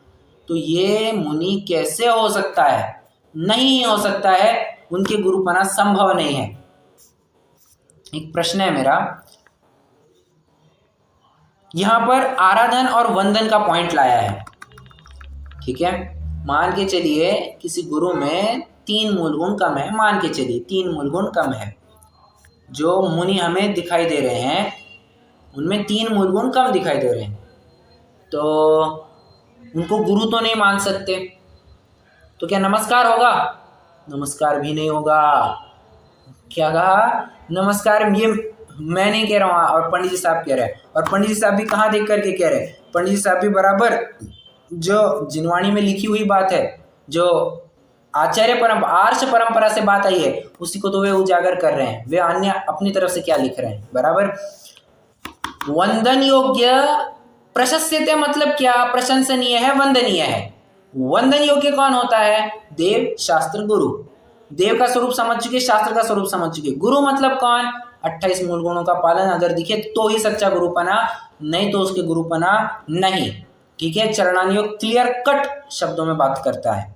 तो ये मुनि कैसे हो सकता है, नहीं हो सकता है, उनके गुरुपना संभव नहीं है। एक प्रश्न है मेरा, यहां पर आराधन और वंदन का पॉइंट लाया है, ठीक है। मान के चलिए किसी गुरु में 3 मूल गुण कम है, मान के चलिए 3 मूल गुण कम है, जो मुनि हमें दिखाई दे रहे हैं उनमें 3 मूल गुण कम दिखाई दे रहे हैं, तो उनको गुरु तो नहीं मान सकते, तो क्या नमस्कार होगा? नमस्कार भी नहीं होगा। क्या कहा? नमस्कार, ये मैं नहीं कह रहा हूँ और पंडित जी साहब कह रहे हैं, और पंडित जी साहब भी कहाँ देख करके कह रहे हैं, पंडित जी साहब भी बराबर जो जिनवाणी में लिखी हुई बात है, जो आर्ष परंपरा से बात आई है, उसी को तो वे उजागर कर रहे हैं, वे अन्य अपनी तरफ से क्या लिख रहे हैं, बराबर। वंदन योग्य, प्रशस्यते मतलब क्या, प्रशंसनीय है, वंदनीय है, वंदन योग्य कौन होता है? देव, शास्त्र, गुरु। देव का स्वरूप समझ चुके, शास्त्र का स्वरूप समझ चुके। गुरु मतलब कौन? 28 मूल गुणों का पालन अगर दिखे तो ही सच्चा गुरुपना, नहीं तो उसके गुरुपना नहीं। ठीक है, चरणानुयोग क्लियर कट शब्दों में बात करता है।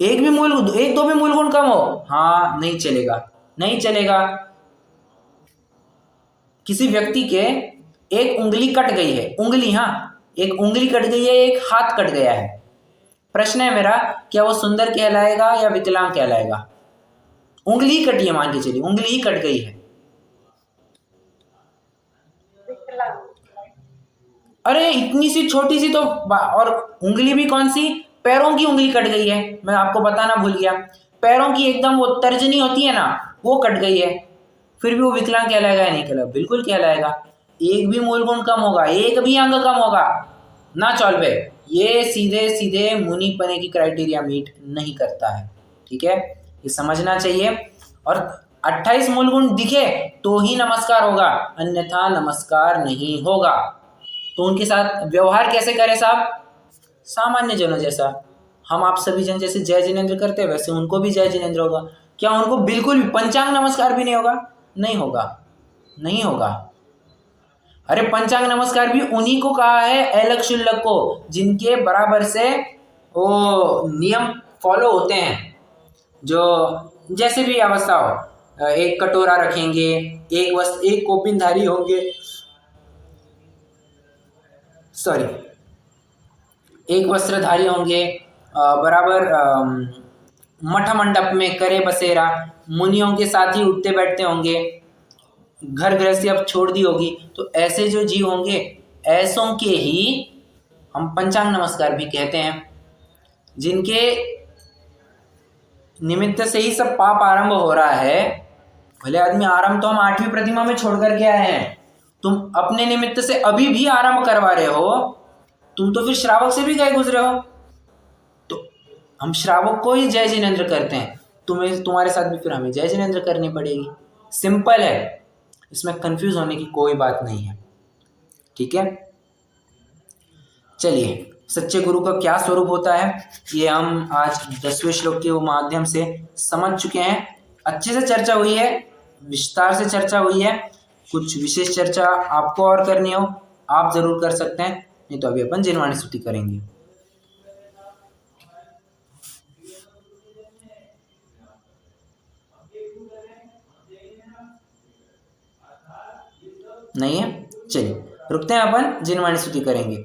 एक दो भी मूल गुण कम हो, हाँ नहीं चलेगा, नहीं चलेगा। किसी व्यक्ति के एक उंगली कट गई है, उंगली, हाँ एक उंगली कट गई है, एक हाथ कट गया है। प्रश्न है मेरा, क्या वो सुंदर कहलाएगा या विकलांग कहलाएगा? उंगली ही कटी है, मान के चलिए उंगली ही कट गई है। अरे इतनी सी छोटी सी तो, और उंगली भी कौन सी? पैरों की उंगली कट गई है, मैं आपको बताना भूल गया। पैरों की एकदम वो तर्जनी होती है ना, वो कट गई है, फिर भी वो विकलांग कहलाएगा या नहीं कहलाएगा? बिल्कुल कहलाएगा। एक भी मूल गुण कम होगा, एक भी अंग कम होगा ना चौलबे, ये सीधे सीधे मुनिपने की क्राइटेरिया मीट नहीं करता है। ठीक है, ये समझना चाहिए। और 28 मूल गुण दिखे तो ही नमस्कार होगा, अन्यथा नमस्कार नहीं होगा। तो उनके साथ व्यवहार कैसे करें साहब? सामान्य जनों जैसा। हम आप सभी जन जैसे जय जिनेंद्र करते हैं वैसे उनको भी जय जिनेंद्र होगा। क्या उनको बिल्कुल भी पंचांग नमस्कार भी नहीं होगा? नहीं होगा, नहीं होगा। अरे पंचांग नमस्कार भी उन्हीं को कहा है, अलग शुल्लक को, जिनके बराबर से वो नियम फॉलो होते हैं। जो जैसे भी अवस्था हो, एक कटोरा रखेंगे, एक कोपिनधारी होंगे, एक वस्त्रधारी होंगे, बराबर मठ मंडप में करे बसेरा, मुनियों के साथ ही उठते बैठते होंगे, घर गृहस्थी अब छोड़ दी होगी। तो ऐसे जो जीव होंगे, ऐसों के ही हम पंचांग नमस्कार भी कहते हैं, जिनके निमित्त से ही सब पाप आरंभ हो रहा है। भले आदमी आरंभ तो हम 8वीं प्रतिमा में छोड़ करके आए हैं, तुम अपने निमित्त से अभी भी आरंभ करवा रहे हो, तुम तो फिर श्रावक से भी गए गुजरे हो। तो हम श्रावक को ही जय जिनेंद्र करते हैं, तुम्हारे साथ भी फिर हमें जय जिनेंद्र करनी पड़ेगी। सिंपल है, इसमें कंफ्यूज होने की कोई बात नहीं है। ठीक है, चलिए सच्चे गुरु का क्या स्वरूप होता है ये हम आज 10वें श्लोक के माध्यम से समझ चुके हैं। अच्छे से चर्चा हुई है, विस्तार से चर्चा हुई है। कुछ विशेष चर्चा आपको और करनी हो आप जरूर कर सकते हैं, नहीं तो अभी अपन जिनवाणी स्तुति करेंगे। नहीं है, चलिए रुकते हैं, अपन जिनवाणी स्तुति करेंगे।